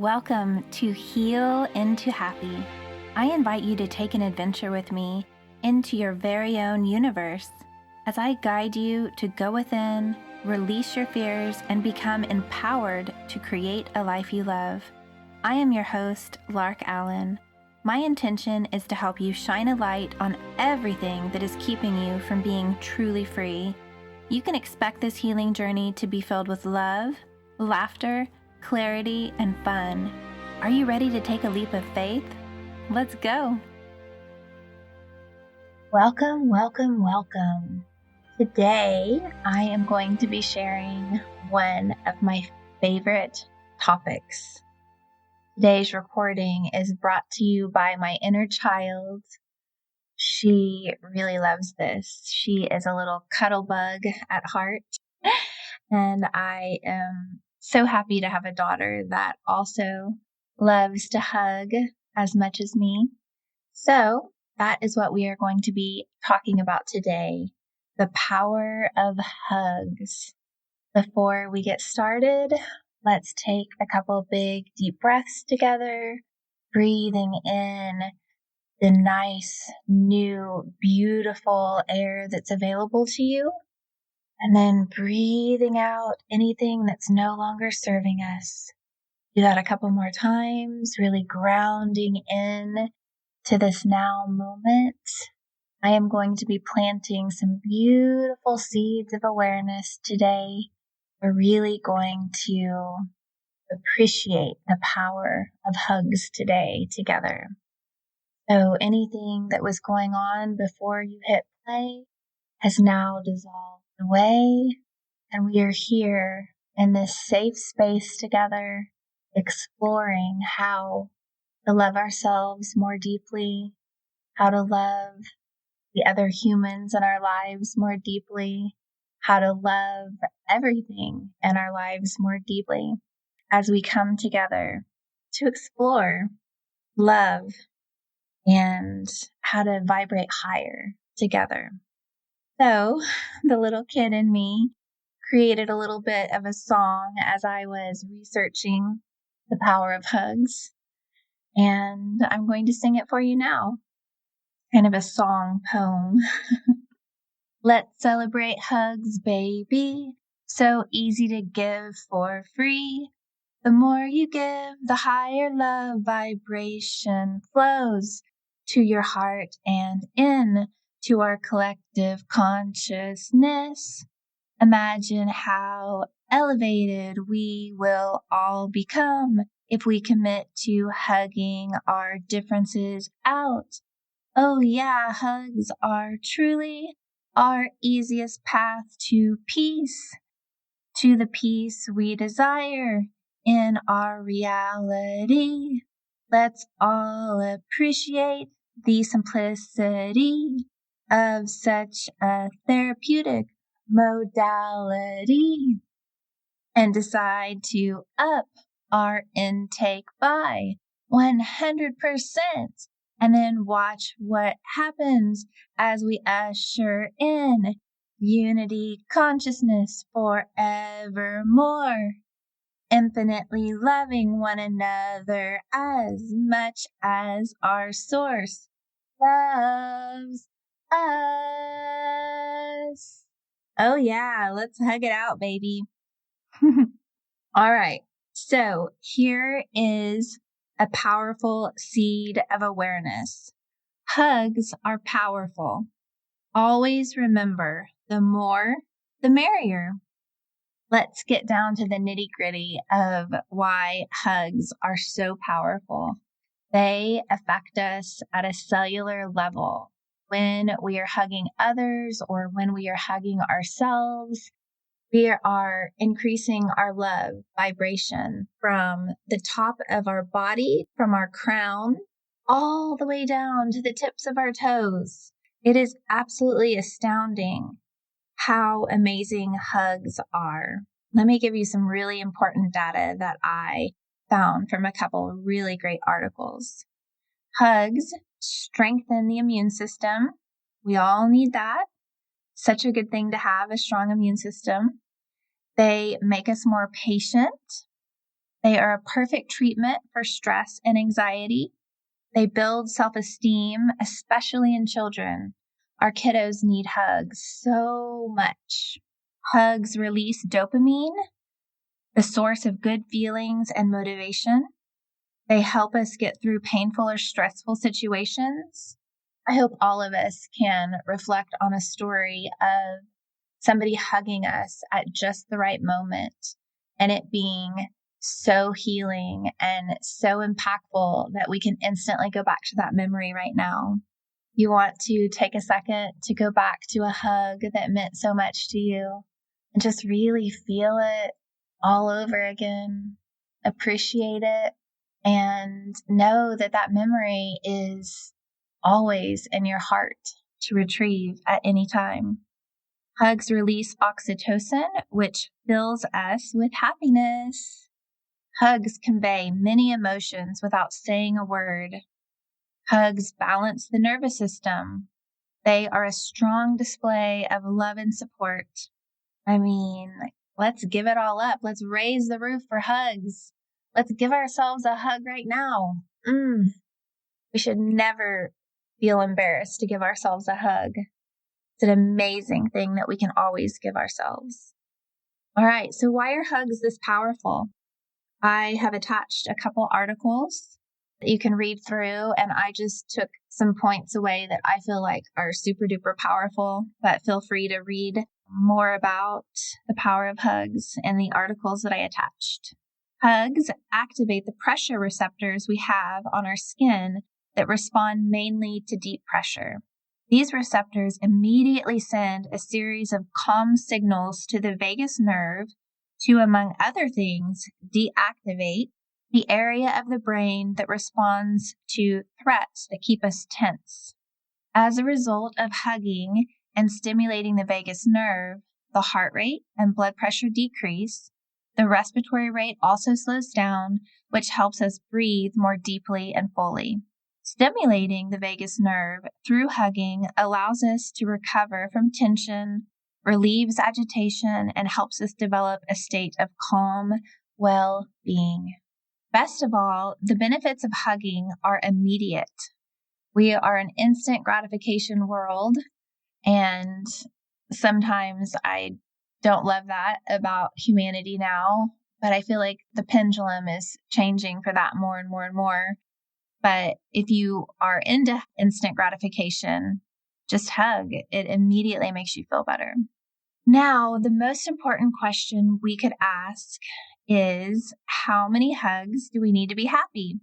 Welcome to Heal into Happy. I invite you to take an adventure with me into your very own universe as I guide you to go within, release your fears, and become empowered to create a life you love. I am your host, Lark Allen. My intention is to help you shine a light on everything that is keeping you from being truly free. You can expect this healing journey to be filled with love, laughter, clarity, and fun. Are you ready to take a leap of faith? Let's go. Welcome, welcome, welcome. Today, I am going to be sharing one of my favorite topics. Today's recording is brought to you by my inner child. She really loves this. She is a little cuddle bug at heart, and I am so happy to have a daughter that also loves to hug as much as me. So that is what we are going to be talking about today, the power of hugs. Before we get started, let's take a couple big deep breaths together, breathing in the nice, new, beautiful air that's available to you. And then breathing out anything that's no longer serving us. Do that a couple more times, really grounding in to this now moment. I am going to be planting some beautiful seeds of awareness today. We're really going to appreciate the power of hugs today together. So anything that was going on before you hit play has now dissolved away, and we are here in this safe space together, exploring how to love ourselves more deeply, how to love the other humans in our lives more deeply, how to love everything in our lives more deeply as we come together to explore love and how to vibrate higher together. So the little kid in me created a little bit of a song as I was researching the power of hugs, and I'm going to sing it for you now. Kind of a song poem. Let's celebrate hugs, baby. So easy to give for free. The more you give, the higher love vibration flows to your heart and in to our collective consciousness. Imagine how elevated we will all become if we commit to hugging our differences out. Oh yeah, hugs are truly our easiest path to peace, to the peace we desire in our reality. Let's all appreciate the simplicity of such a therapeutic modality and decide to up our intake by 100%. And then watch what happens as we usher in unity consciousness forevermore, infinitely loving one another as much as our source loves us. Oh yeah, let's hug it out, baby. All right, so here is a powerful seed of awareness. Hugs are powerful. Always remember, the more, the merrier. Let's get down to the nitty-gritty of why hugs are so powerful. They affect us at a cellular level. When we are hugging others or when we are hugging ourselves, we are increasing our love vibration from the top of our body, from our crown, all the way down to the tips of our toes. It is absolutely astounding how amazing hugs are. Let me give you some really important data that I found from a couple of really great articles. Hugs strengthen the immune system. We all need that. Such a good thing to have, a strong immune system. They make us more patient. They are a perfect treatment for stress and anxiety. They build self-esteem, especially in children. Our kiddos need hugs so much. Hugs release dopamine, the source of good feelings and motivation. They help us get through painful or stressful situations. I hope all of us can reflect on a story of somebody hugging us at just the right moment and it being so healing and so impactful that we can instantly go back to that memory right now. You want to take a second to go back to a hug that meant so much to you and just really feel it all over again, appreciate it, and know that that memory is always in your heart to retrieve at any time. Hugs release oxytocin, which fills us with happiness. Hugs convey many emotions without saying a word. Hugs balance the nervous system. They are a strong display of love and support. I mean, let's give it all up. Let's raise the roof for hugs. Let's give ourselves a hug right now. We should never feel embarrassed to give ourselves a hug. It's an amazing thing that we can always give ourselves. All right, so why are hugs this powerful? I have attached a couple articles that you can read through, and I just took some points away that I feel like are super duper powerful, but feel free to read more about the power of hugs in the articles that I attached. Hugs activate the pressure receptors we have on our skin that respond mainly to deep pressure. These receptors immediately send a series of calm signals to the vagus nerve to, among other things, deactivate the area of the brain that responds to threats that keep us tense. As a result of hugging and stimulating the vagus nerve, the heart rate and blood pressure decrease. The respiratory rate also slows down, which helps us breathe more deeply and fully. Stimulating the vagus nerve through hugging allows us to recover from tension, relieves agitation, and helps us develop a state of calm well-being. Best of all, the benefits of hugging are immediate. We are an instant gratification world, and sometimes I don't love that about humanity now, but I feel like the pendulum is changing for that more and more and more. But if you are into instant gratification, just hug. It immediately makes you feel better. Now, the most important question we could ask is, how many hugs do we need to be happy?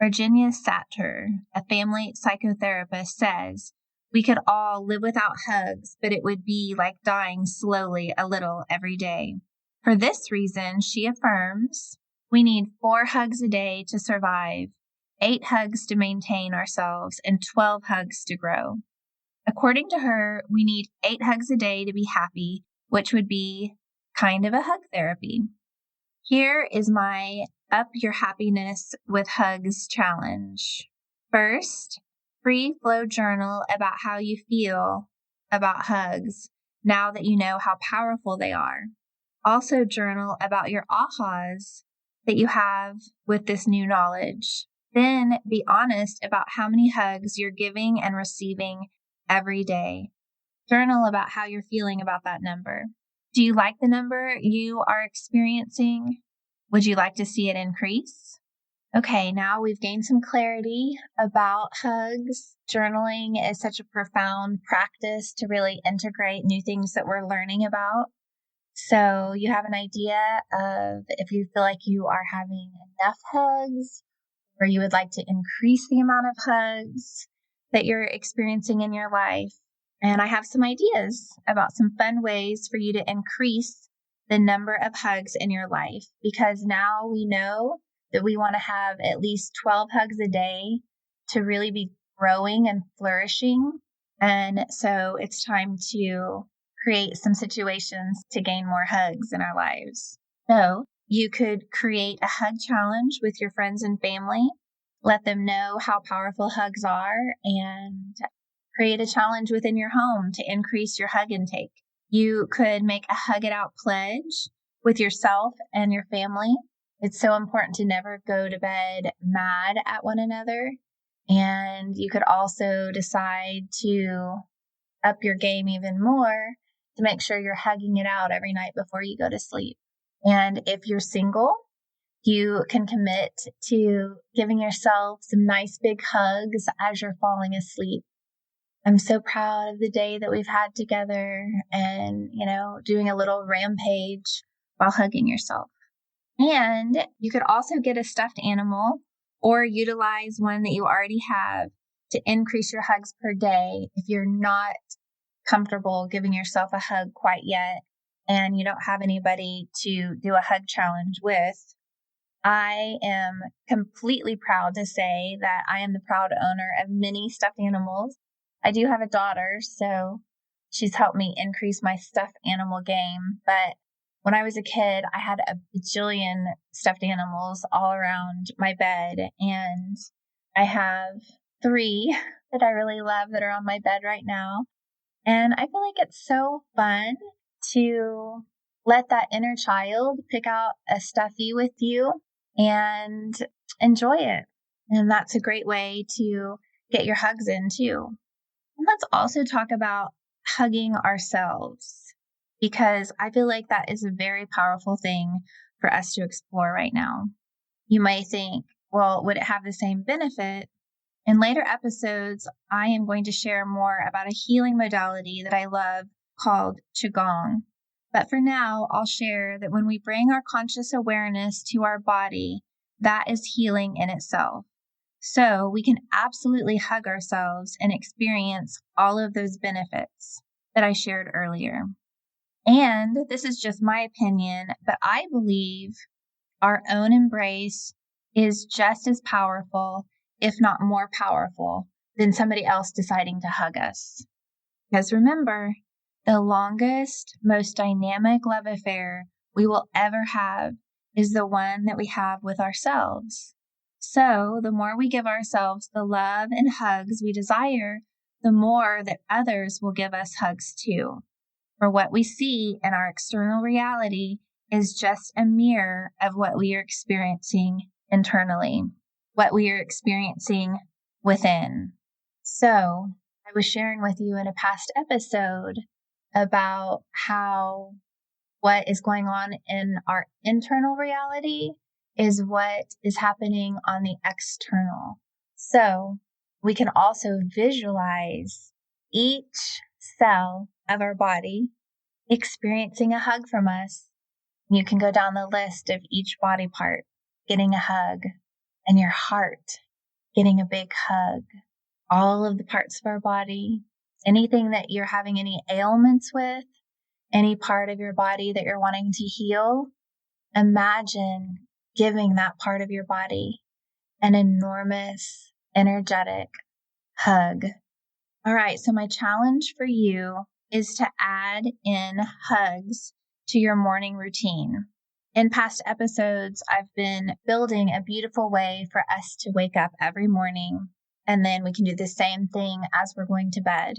Virginia Satter, a family psychotherapist, says, we could all live without hugs, but it would be like dying slowly a little every day. For this reason, she affirms, we need 4 hugs a day to survive, 8 hugs to maintain ourselves, and 12 hugs to grow. According to her, we need 8 hugs a day to be happy, which would be kind of a hug therapy. Here is my Up Your Happiness with Hugs challenge. First, free flow journal about how you feel about hugs now that you know how powerful they are. Also journal about your ahas that you have with this new knowledge. Then be honest about how many hugs you're giving and receiving every day. Journal about how you're feeling about that number. Do you like the number you are experiencing? Would you like to see it increase? Okay, now we've gained some clarity about hugs. Journaling is such a profound practice to really integrate new things that we're learning about. So you have an idea of if you feel like you are having enough hugs, or you would like to increase the amount of hugs that you're experiencing in your life. And I have some ideas about some fun ways for you to increase the number of hugs in your life, because now we know that we want to have at least 12 hugs a day to really be growing and flourishing. And so it's time to create some situations to gain more hugs in our lives. So you could create a hug challenge with your friends and family. Let them know how powerful hugs are and create a challenge within your home to increase your hug intake. You could make a hug it out pledge with yourself and your family. It's so important to never go to bed mad at one another. And you could also decide to up your game even more to make sure you're hugging it out every night before you go to sleep. And if you're single, you can commit to giving yourself some nice big hugs as you're falling asleep. I'm so proud of the day that we've had together and, doing a little rampage while hugging yourself. And you could also get a stuffed animal or utilize one that you already have to increase your hugs per day if you're not comfortable giving yourself a hug quite yet and you don't have anybody to do a hug challenge with. I am completely proud to say that I am the proud owner of many stuffed animals. I do have a daughter, so she's helped me increase my stuffed animal game. But when I was a kid, I had a bajillion stuffed animals all around my bed. And I have 3 that I really love that are on my bed right now. And I feel like it's so fun to let that inner child pick out a stuffy with you and enjoy it. And that's a great way to get your hugs in too. And let's also talk about hugging ourselves, because I feel like that is a very powerful thing for us to explore right now. You might think, well, would it have the same benefit? In later episodes, I am going to share more about a healing modality that I love called Qigong. But for now, I'll share that when we bring our conscious awareness to our body, that is healing in itself. So we can absolutely hug ourselves and experience all of those benefits that I shared earlier. And this is just my opinion, but I believe our own embrace is just as powerful, if not more powerful, than somebody else deciding to hug us. Because remember, the longest, most dynamic love affair we will ever have is the one that we have with ourselves. So the more we give ourselves the love and hugs we desire, the more that others will give us hugs too. For what we see in our external reality is just a mirror of what we are experiencing internally, what we are experiencing within. So I was sharing with you in a past episode about how what is going on in our internal reality is what is happening on the external. So we can also visualize each cell of our body experiencing a hug from us. You can go down the list of each body part getting a hug, and your heart getting a big hug. All of the parts of our body, anything that you're having any ailments with, any part of your body that you're wanting to heal, imagine giving that part of your body an enormous, energetic hug. All right, so my challenge for you is to add in hugs to your morning routine. In past episodes, I've been building a beautiful way for us to wake up every morning, and then we can do the same thing as we're going to bed.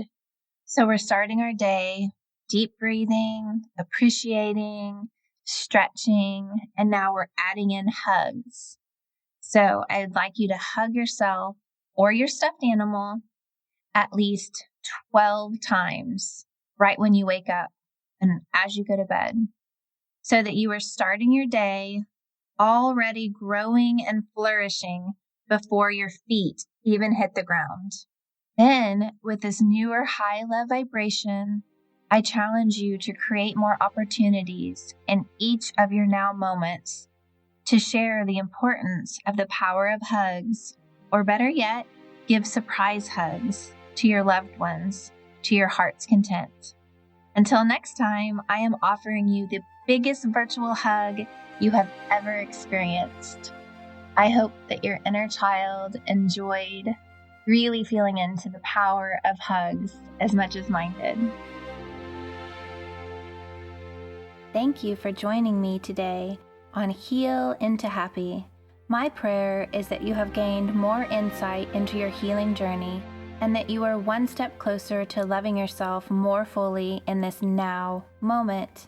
So we're starting our day, deep breathing, appreciating, stretching, and now we're adding in hugs. So I'd like you to hug yourself or your stuffed animal at least 12 times right when you wake up and as you go to bed, so that you are starting your day already growing and flourishing before your feet even hit the ground. Then, with this newer high love vibration, I challenge you to create more opportunities in each of your now moments to share the importance of the power of hugs, or better yet, give surprise hugs to your loved ones, to your heart's content. Until next time, I am offering you the biggest virtual hug you have ever experienced. I hope that your inner child enjoyed really feeling into the power of hugs as much as mine did. Thank you for joining me today on Heal into Happy. My prayer is that you have gained more insight into your healing journey and that you are one step closer to loving yourself more fully in this now moment.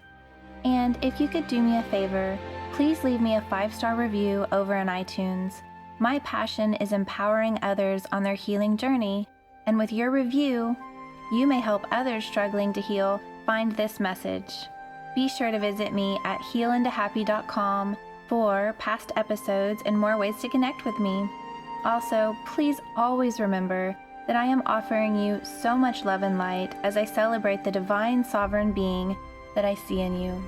And if you could do me a favor, please leave me a 5-star review over on iTunes. My passion is empowering others on their healing journey, and with your review, you may help others struggling to heal find this message. Be sure to visit me at healintohappy.com for past episodes and more ways to connect with me. Also, please always remember that I am offering you so much love and light as I celebrate the divine sovereign being that I see in you.